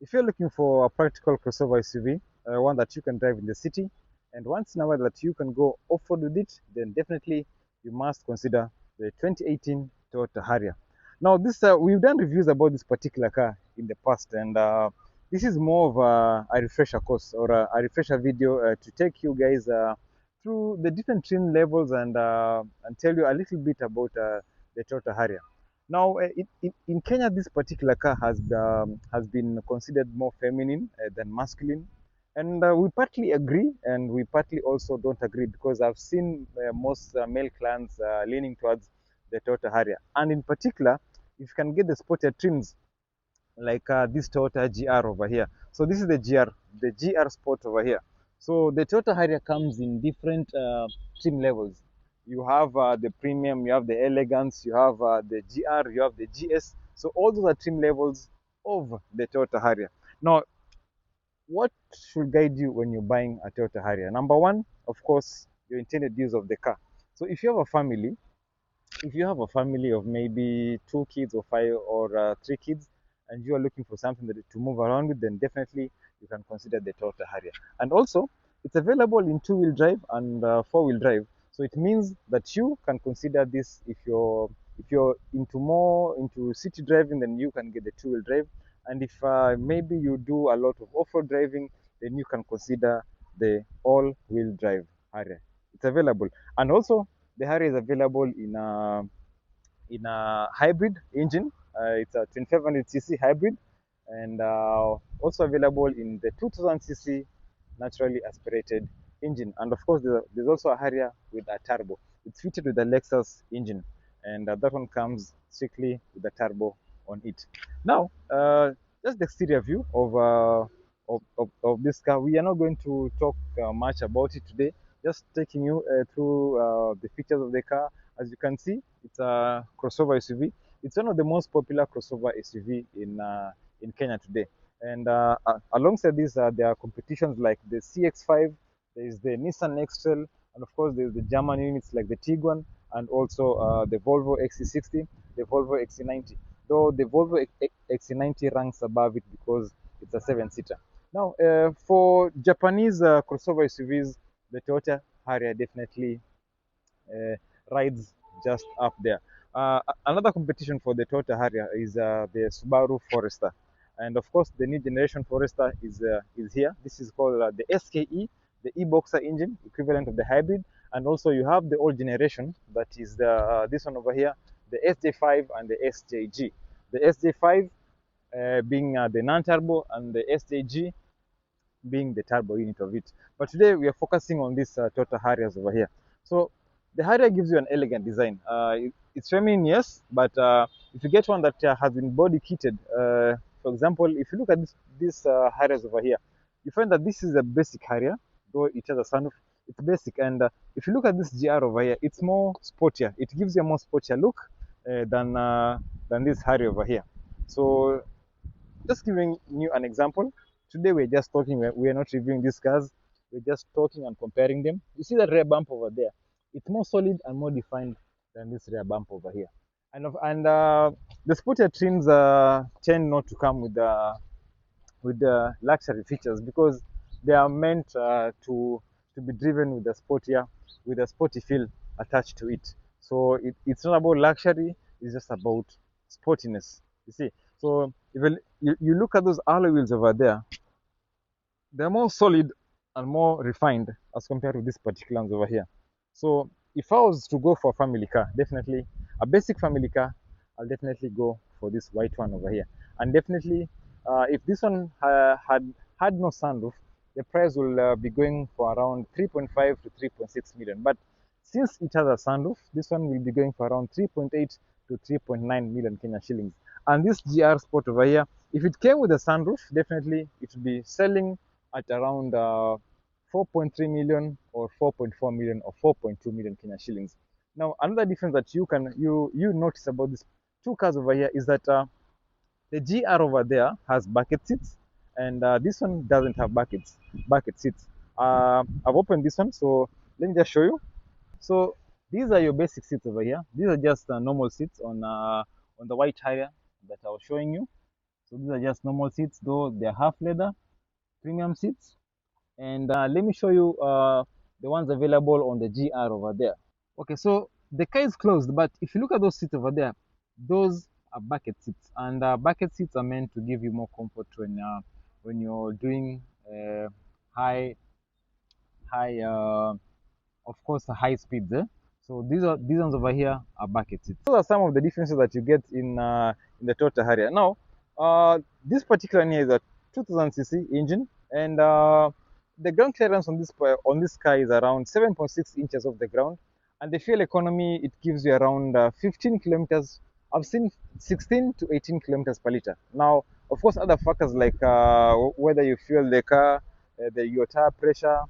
If you're looking for a practical crossover SUV, one that you can drive in the city, and once in a while that you can go off-road with it, then definitely you must consider the 2018 Toyota Harrier. Now, this we've done reviews about this particular car in the past, and this is more of a refresher course or a refresher video to take you guys through the different trim levels and tell you a little bit about the Toyota Harrier. Now, in Kenya, this particular car has been considered more feminine than masculine, and we partly agree, and we partly also don't agree because I've seen most male clients leaning towards the Toyota Harrier, and in particular, if you can get the sportier trims like this Toyota GR over here. So this is the GR Sport over here. So the Toyota Harrier comes in different trim levels. You have the premium, you have the elegance, you have the GR, you have the GS. So all those are trim levels of the Toyota Harrier. Now, what should guide you when you're buying a Toyota Harrier? Number one, of course, your intended use of the car. So if you have a family of maybe two kids or five or three kids, and you are looking for something to move around with, then definitely you can consider the Toyota Harrier. And also, it's available in two-wheel drive and four-wheel drive. So it means that you can consider this if you're into more into city driving, then you can get the two-wheel drive. And if maybe you do a lot of off-road driving, then you can consider the all-wheel drive Harrier. It's available, and also the Harrier is available in a hybrid engine. It's a 2500cc hybrid, and also available in the 2000cc naturally aspirated engine. And of course, there's also a Harrier with a turbo. It's fitted with a Lexus engine, and that one comes strictly with a turbo on it. Now, just the exterior view of this car. We are not going to talk much about it today, just taking you through the features of the car. As you can see, it's a crossover SUV. It's one of the most popular crossover SUV in Kenya today. And alongside this, there are competitions like the CX-5, there is the Nissan X-Trail, and of course there's the German units like the Tiguan, and also the Volvo XC60, the Volvo XC90. Though the Volvo XC90 ranks above it because it's a seven-seater. Now, for Japanese crossover SUVs, the Toyota Harrier definitely uh, rides just up there. Another competition for the Toyota Harrier is the Subaru Forester, and of course the new generation Forester is here. This is called the SKE, the e-boxer engine, equivalent of the hybrid, and also you have the old generation that is this one over here, the SJ5 and the SJG. The SJ5 being the non-turbo, and the SJG being the turbo unit of it. But today we are focusing on this Toyota Harriers over here. So the Harrier gives you an elegant design. It's feminine, yes, but if you get one that has been body kitted, for example, if you look at this Harriers over here, you find that this is a basic Harrier, though it has a sunroof. It's basic, and if you look at this GR over here, it's more sportier. It gives you a more sportier look than this Harrier over here. So just giving you an example. Today we're just talking, we're not reviewing these cars, we're just talking and comparing them. You see the rear bump over there? It's more solid and more defined than this rear bump over here. And the sportier trims tend not to come with the luxury features because they are meant to be driven with a sporty feel attached to it. So it's not about luxury; it's just about sportiness. You see. So if you look at those alloy wheels over there, they're more solid and more refined as compared to this particular ones over here. So if I was to go for a family car, definitely a basic family car, I'll definitely go for this white one over here. And definitely, if this one had no sunroof, the price will be going for around 3.5 to 3.6 million. But since it has a sunroof, this one will be going for around 3.8 to 3.9 million Kenya shillings. And this GR Sport over here, if it came with a sunroof, definitely it would be selling at around 4.3 million or 4.4 million or 4.2 million Kenya shillings. Now, another difference that you notice about these two cars over here is that the GR over there has bucket seats, and this one doesn't have bucket seats. I've opened this one, so let me just show you. So these are your basic seats over here. These are just normal seats on the white Harrier that I was showing you. So these are just normal seats, though they're half leather, premium seats. And let me show you the ones available on the GR over there. Okay, so the car is closed, but if you look at those seats over there, those are bucket seats, and bucket seats are meant to give you more comfort when you're doing uh, high high of course high speeds. So these ones over here are bucket seats. Those are some of the differences that you get in the Toyota Harrier. Now, this particular one here is a 2000cc engine, and the ground clearance on this car is around 7.6 inches off the ground, and the fuel economy it gives you around 15 kilometers. I've seen 16 to 18 kilometers per liter. Now, of course, other factors like whether you fuel the car, your tire pressure,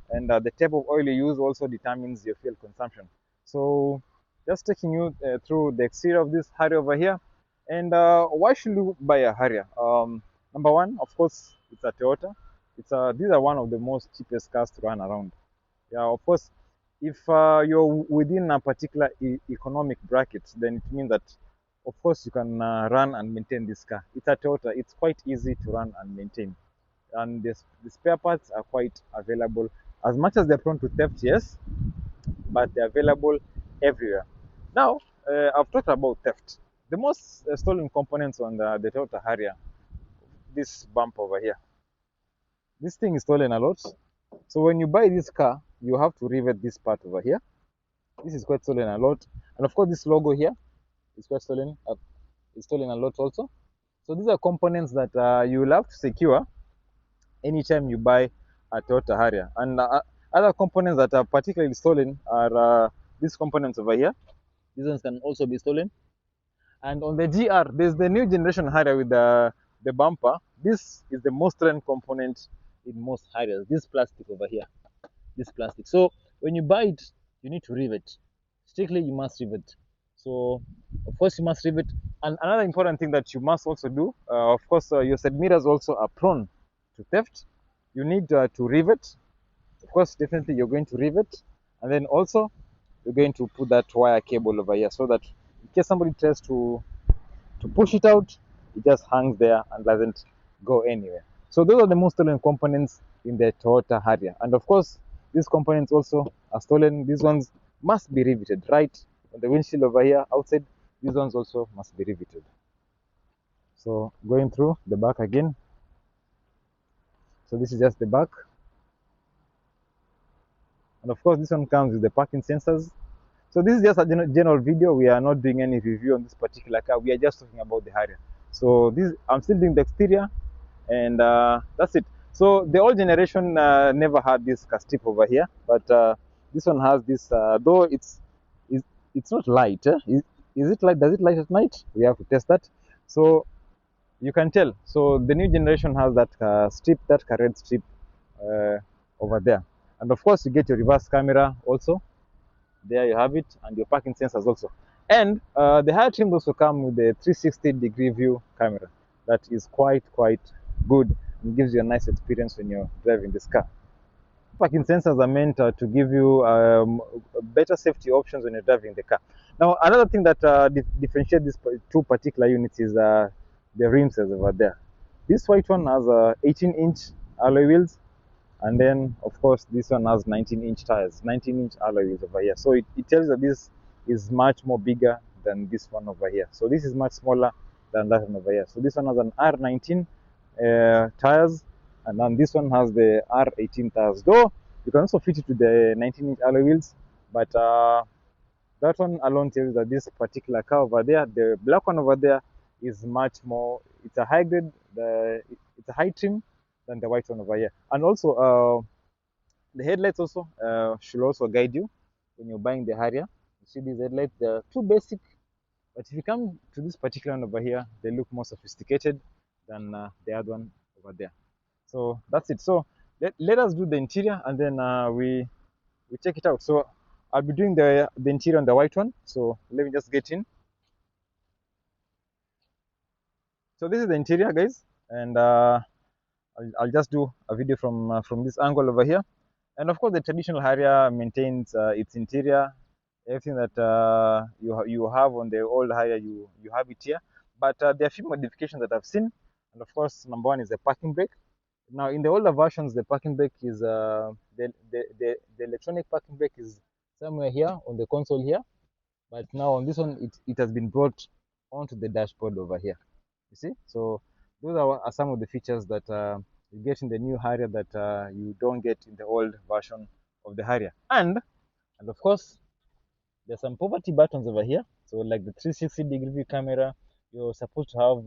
and the type of oil you use also determines your fuel consumption. So just taking you through the exterior of this Harrier over here. And why should you buy a Harrier? Number one, of course, it's a Toyota. These are one of the most cheapest cars to run around. Yeah, of course, if you're within a particular economic bracket, then it means that, of course, you can run and maintain this car. It's a Toyota. It's quite easy to run and maintain, and the spare parts are quite available. As much as they're prone to theft, yes, but they're available everywhere. Now, I've talked about theft. The most stolen components on the Toyota Harrier, this bump over here. This thing is stolen a lot. So when you buy this car, you have to rivet this part over here. This is quite stolen a lot. And of course, this logo here is quite stolen. It's stolen a lot also. So these are components that you will have to secure anytime you buy a Toyota Harrier. And other components that are particularly stolen are these components over here. These ones can also be stolen. And on the GR, there's the new generation Harrier with the bumper. This is the most trend component in most Harriers. This plastic over here, this plastic. So when you buy it, you need to rivet. Strictly, you must rivet. So of course you must rivet. And another important thing that you must also do, of course, your side mirrors also are prone to theft. You need to rivet. Of course, definitely you're going to rivet, and then also you're going to put that wire cable over here so that in case somebody tries to push it out, it just hangs there and doesn't go anywhere. So those are the most stolen components in the Toyota Harrier. And of course, these components also are stolen. These ones must be riveted, right? On the windshield over here, outside, these ones also must be riveted. So going through the back again. So this is just the back. And of course, this one comes with the parking sensors. So this is just a general video. We are not doing any review on this particular car. We are just talking about the Harrier. So this, I'm still doing the exterior, and that's it. So the old generation never had this car strip over here, but this one has this. Though it's not light. Is it light? Does it light at night? We have to test that. So you can tell. So the new generation has that strip, that red strip over there, and of course you get your reverse camera also. There you have it, and your parking sensors also. And the higher trims also come with the 360-degree view camera. That is quite good and gives you a nice experience when you're driving this car. Parking sensors are meant to give you better safety options when you're driving the car. Now, another thing that differentiates these two particular units is the rims over there. This white one has 18-inch alloy wheels, and then of course this one has 19-inch tires, 19-inch alloy wheels over here. So it tells that this is much more bigger than this one over here. So this is much smaller than that one over here. So this one has an R19 tires, and then this one has the R18 tires. Though you can also fit it with the 19-inch alloy wheels, but that one alone tells that this particular car over there, the black one over there, is much more. It's a high grade. It's a high trim than the white one over here. And also the headlights also should also guide you when you're buying the Harrier. You see these headlights, they're too basic, but if you come to this particular one over here, they look more sophisticated than the other one over there. So that's it. So let us do the interior, and then we check it out. So I'll be doing the interior on the white one. So let me just get in. So this is the interior, guys, and I'll just do a video from this angle over here. And of course, the traditional Harrier maintains its interior. Everything that you have on the old Harrier, you have it here. But there are a few modifications that I've seen. And of course, number one is the parking brake. Now, in the older versions, the parking brake is the electronic parking brake is somewhere here on the console here. But now on this one, it has been brought onto the dashboard over here. You see? So those are some of the features that you get in the new Harrier that you don't get in the old version of the Harrier. And of course, there's some poverty buttons over here. So like the 360-degree view camera, you're supposed to have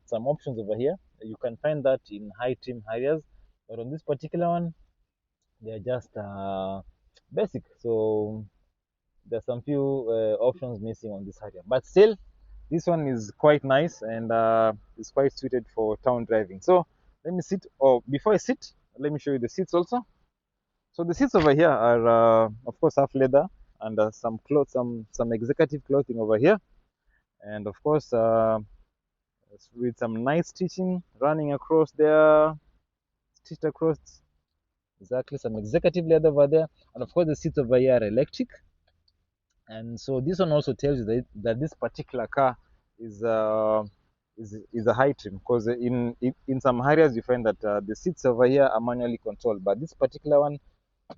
some options over here. You can find that in high trim Harriers, but on this particular one, they're just basic. So there's some few options missing on this Harrier, but still, this one is quite nice and is quite suited for town driving. So let me sit, or before I sit, let me show you the seats also. So the seats over here are, of course, half leather and some clothes, some executive clothing over here, and of course, with some nice stitching running across there, stitched across exactly some executive leather over there, and of course the seats over here are electric. And so this one also tells you that this particular car is is a high trim, because in some areas you find that the seats over here are manually controlled, but this particular one,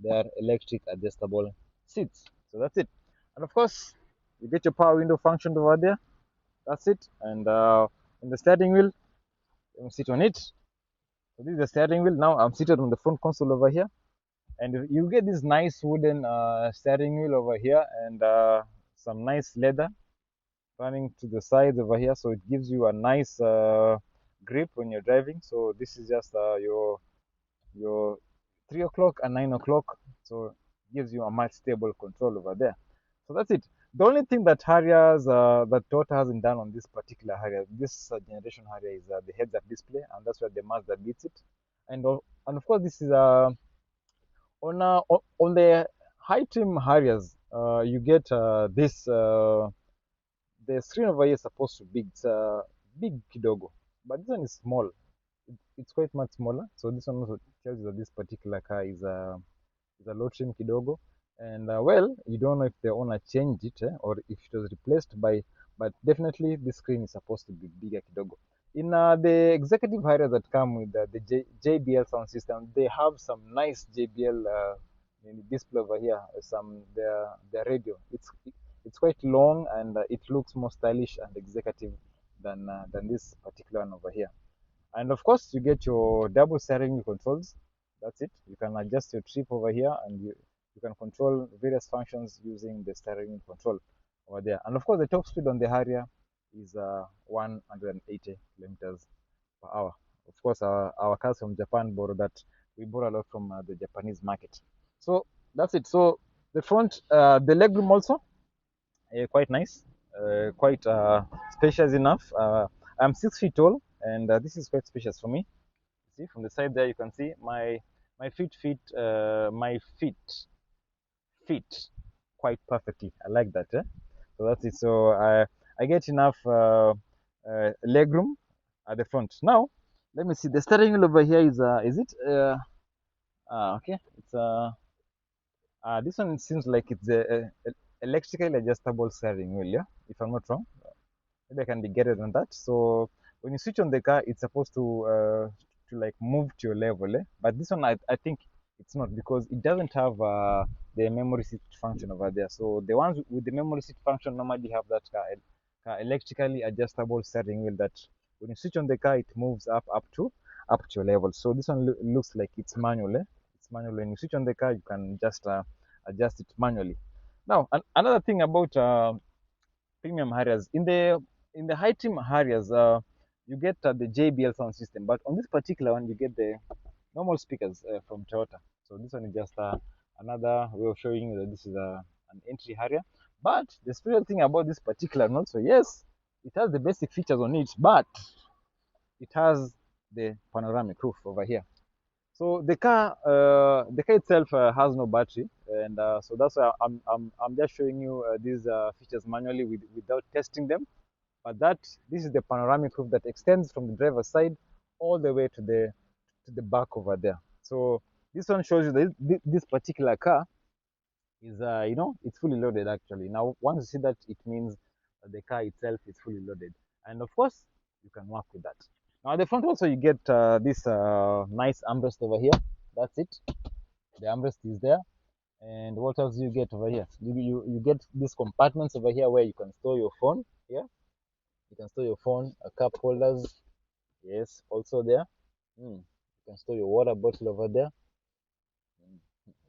they are electric adjustable seats. So that's it. And of course, you get your power window function over there. That's it. And in the steering wheel, you sit on it. So this is the steering wheel. Now I'm seated on the front console over here, and you get this nice wooden steering wheel over here, and some nice leather running to the sides over here, so it gives you a nice grip when you're driving. So this is just your 3 o'clock and 9 o'clock, so it gives you a much stable control over there. So that's it. The only thing that Harriers that Toyota hasn't done on this particular Harrier, this generation Harrier, is the heads-up display, and that's where the Mazda beats it. And of course, this is on the high trim Harriers, you get this the screen over here is supposed to be big kidogo, but this one is small. It's quite much smaller. So this one also tells you that this particular car is a low trim kidogo, and well, you don't know if the owner changed it or if it was replaced by, but definitely this screen is supposed to be bigger kidogo. In the executive Harrier that come with the JBL sound system, they have some nice JBL display over here. Some their radio. It's quite long, and it looks more stylish and executive than this particular one over here. And of course, you get your double steering wheel controls. That's it. You can adjust your trip over here, and you can control various functions using the steering wheel control over there. And of course, the top speed on the Harrier is 180 kilometers per hour. Of course, our cars from Japan borrow that. We borrow a lot from the Japanese market. So that's it. So the front, the legroom also quite nice, quite spacious enough. I'm 6 feet tall, and this is quite spacious for me. See, from the side there, you can see my my feet fit quite perfectly. I like that. So that's it. So I get enough leg room at the front. Now, let me see. The steering wheel over here is it? Okay, it's this one seems like it's a electrically adjustable steering wheel. Yeah, if I'm not wrong. Maybe I can be better than that. So when you switch on the car, it's supposed to like move to your level. But this one, I think it's not, because it doesn't have the memory seat function over there. So the ones with the memory seat function normally have that car electrically adjustable steering wheel that when you switch on the car, it moves up to your level. So this one looks like it's manual. It's manual. When you switch on the car, you can just adjust it manually. Now, another thing about premium Harriers, in the high trim Harriers, you get the JBL sound system, but on this particular one, you get the normal speakers from Toyota. So this one is just another way of showing you that this is an entry Harrier. But the special thing about this particular one also, yes, it has the basic features on it, but it has the panoramic roof over here. So the car itself has no battery, and so that's why I'm just showing you these features manually without testing them. But this is the panoramic roof that extends from the driver's side all the way to the back over there. So this one shows you that this particular car is it's fully loaded actually. Now once you see that, it means that the car itself is fully loaded, and of course you can work with that. Now the front also you get this nice armrest over here. That's it. The armrest is there. And what else do you get over here? You get these compartments over here where you can store your phone. Here you can store your phone, cup holders. Yes, also there. You can store your water bottle over there.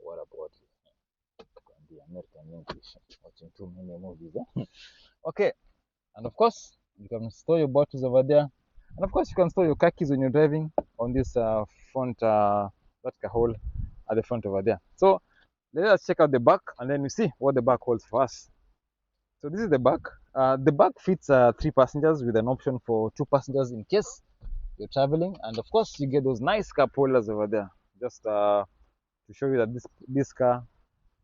Water bottle. The American English. Watching too many movies. Okay, and of course you can store your bottles over there, and of course you can store your car keys when you're driving on this front that hole at the front over there. So let us check out the back, and then we see what the back holds for us. So this is the back. The back fits 3 passengers with an option for 2 passengers in case you're traveling, and of course you get those nice cup holders over there, just to show you that this car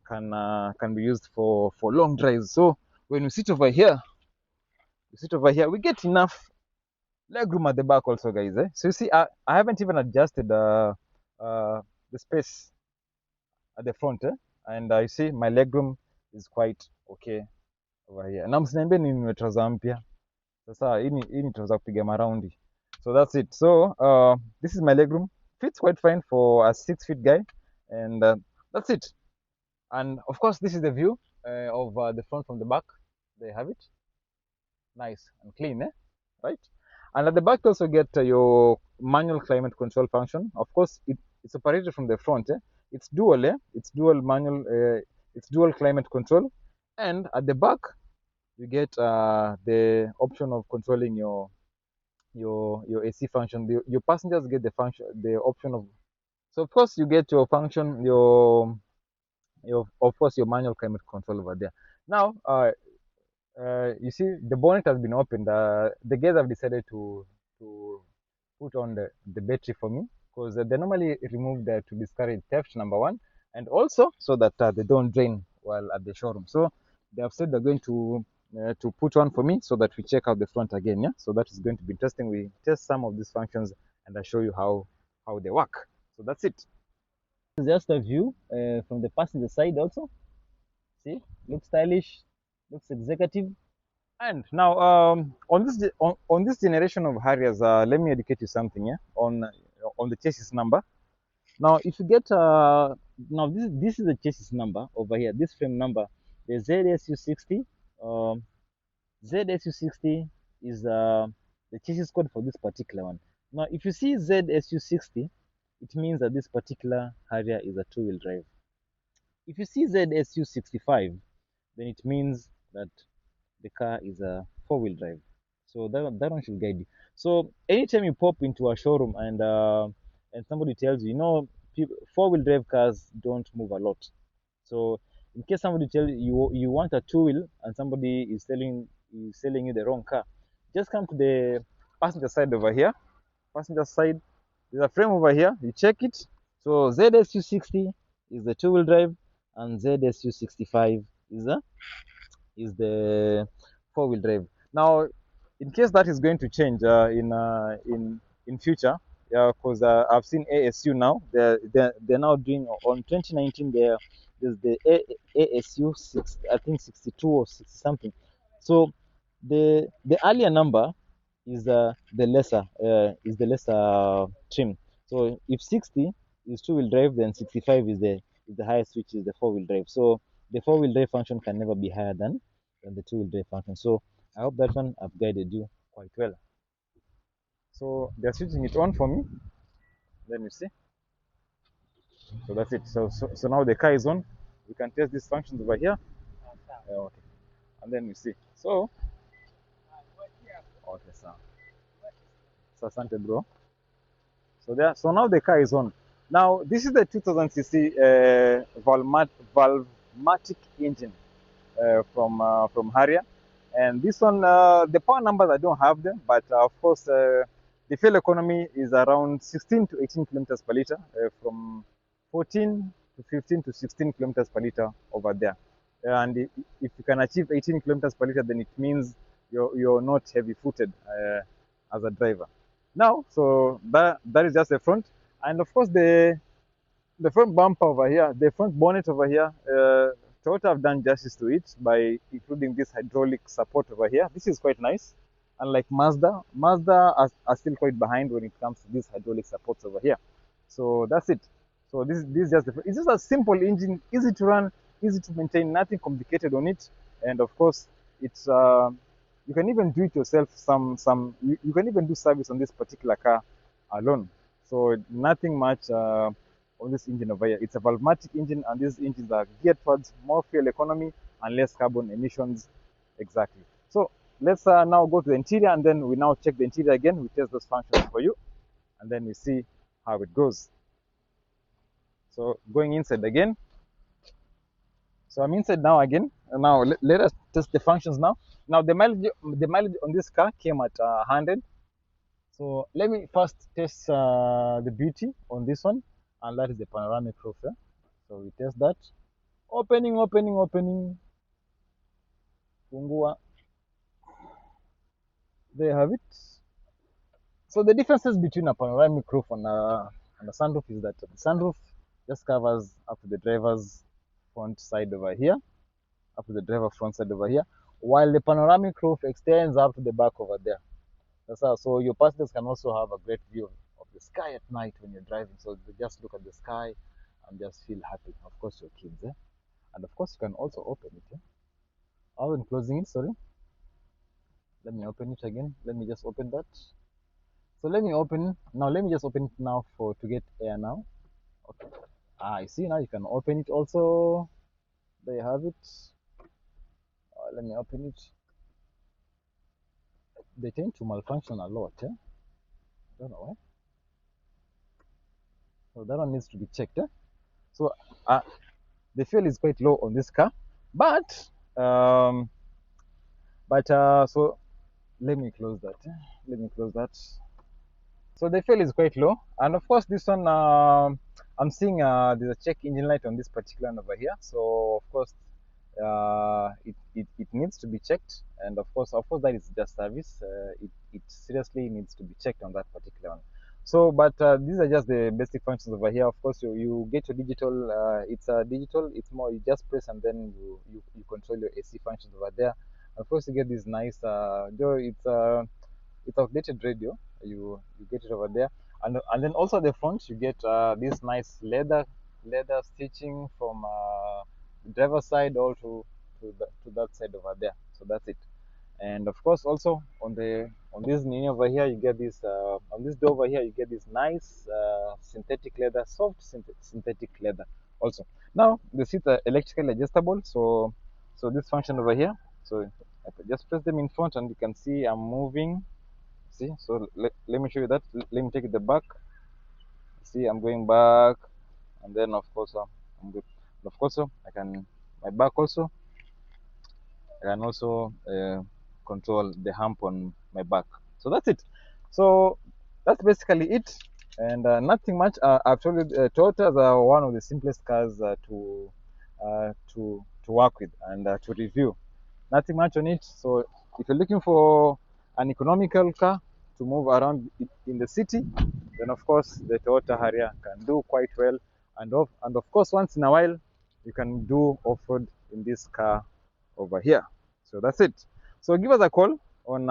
can be used for long drives. So when we sit over here, we get enough legroom at the back also, guys. So you see, I haven't even adjusted the space at the front, and you see my legroom is quite okay over here. Na msiniambie nimetroza mpya. Sasa hii ni trouser kupiga maraundi. So that's it. So this is my legroom. Fits quite fine for a 6 feet guy, and that's it. And of course, this is the view of the front from the back. There you have it. Nice and clean, right? And at the back, you also get your manual climate control function. Of course, it's operated from the front. It's dual, it's dual manual, it's dual climate control. And at the back, you get the option of controlling your AC function. Your passengers get the option of. So of course, you get your function, of course your manual climate control over there. Now, you see the bonnet has been opened. The guys have decided to put on the battery for me, because they normally remove that to discourage theft, number one, and also so that they don't drain while at the showroom. So they have said they're going to put on for me so that we check out the front again. Yeah, so that is going to be interesting. We test some of these functions and I show you how they work. So that's it. This is just a view from the passenger side also. See, looks stylish, looks executive. And now, on this generation of Harriers, let me educate you something, yeah, on the chassis number. Now, if you get now this is the chassis number over here. This frame number, the ZSU60. ZSU60 is the chassis code for this particular one. Now, if you see ZSU60, it means that this particular Harrier is a two-wheel drive. If you see ZSU65, then it means that the car is a four-wheel drive. So that one should guide you. So anytime you pop into a showroom and somebody tells you, four-wheel drive cars don't move a lot. So in case somebody tells you want a two-wheel and somebody is selling you the wrong car, just come to the passenger side over here. Passenger side, there's a frame over here. You check it. So ZSU60 is the two-wheel drive, and ZSU65 is the four-wheel drive. Now, in case that is going to change in future, yeah, because I've seen ASU now. They're now doing on 2019. There's the ASU 6, I think 62 or 60 something. So the earlier number is the lesser trim. So if 60 is two-wheel drive, then 65 is the highest, which is the four-wheel drive. So the four-wheel drive function can never be higher than the two-wheel drive function. So I hope that one I've guided you quite well. So they're switching it on for me. Let me see. So that's it. So now the car is on. We can test these functions over here. Okay. And then we see. So okay, sir. So asante bro. So now the car is on. Now this is the 2000cc Valvematic engine from Harrier. And this one, the power numbers, I don't have them, but of course, the fuel economy is around 16 to 18 kilometers per liter, from 14 to 15 to 16 kilometers per liter over there. And if you can achieve 18 kilometers per liter, then it means you're not heavy-footed as a driver. Now, so that is just the front, and of course the front bumper over here, the front bonnet over here. Toyota have done justice to it by including this hydraulic support over here. This is quite nice. unlike Mazda are still quite behind when it comes to these hydraulic supports over here. So that's it. So this is just it's just a simple engine, easy to run, easy to maintain, nothing complicated on it. And of course, it's you can even do it yourself. You can even do service on this particular car alone. So nothing much on this engine over here. It's a Valvematic engine, and these engines are geared towards more fuel economy and less carbon emissions. Exactly. So let's now go to the interior, and then we now check the interior again. We test those functions for you, and then we see how it goes. So going inside again. So I'm inside now again. Now let us test the functions now. Now the mileage on this car came at 100. So let me first test the beauty on this one, and that is the panoramic roof. Yeah? So we test that. Opening. Fungua. There you have it. So the differences between a panoramic roof and a sunroof is that the sunroof just covers up to the driver's front side over here, up to the driver front side over here, while the panoramic roof extends up to the back over there. That's how. So your passengers can also have a great view of the sky at night when you're driving. So they just look at the sky and just feel happy. Of course, your kids, eh? And of course, you can also open it. Eh? Other than closing it, sorry. Let me open it again. Let me just open that. So let me open now. Let me just open it now to get air now. Okay. I see now you can open it also. There you have it. Let me open it. They tend to malfunction a lot. Eh? Don't know why. So that one needs to be checked. Eh? So the fuel is quite low on this car, but so let me close that. Let me close that. So the fuel is quite low, and of course this one I'm seeing there's a check engine light on this particular one over here. So of course it needs to be checked, and of course that is just service. It seriously needs to be checked on that particular one. So but these are just the basic functions over here. Of course you get your digital, it's digital, it's more you just press and then you control your AC functions over there. Of course you get this nice though it's outdated radio, you get it over there, and then also at the front you get this nice leather stitching from the driver's side all to that side over there. So that's it. And of course also on this knee over here you get this on this door over here you get this nice synthetic leather, soft synthetic leather also. Now the seats are electrically adjustable, so this function over here, so I can just press them in front and you can see I'm moving. See, so let me show you that. Let me take it the back. See, I'm going back, and then of course I'm good. Of course I can my back also. I can also control the hump on my back. So that's it. So that's basically it, and nothing much. I've told you, Toyotas are one of the simplest cars to work with and to review. Nothing much on it. So if you're looking for an economical car to move around in the city, then of course the Toyota Harrier can do quite well. And of course once in a while you can do off-road in this car over here. So that's it. So give us a call on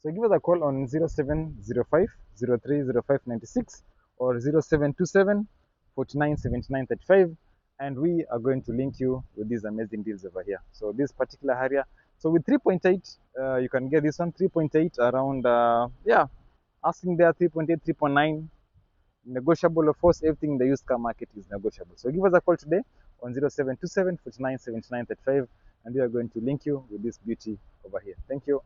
0705 030596 or 0727 497935, and we are going to link you with these amazing deals over here. So this particular Harrier, so with 3.8 you can get this one 3.8 around yeah, asking there 3.8 3.9, negotiable. Of course everything in the used car market is negotiable. So give us a call today on 0727 497935, and we are going to link you with this beauty over here. Thank you.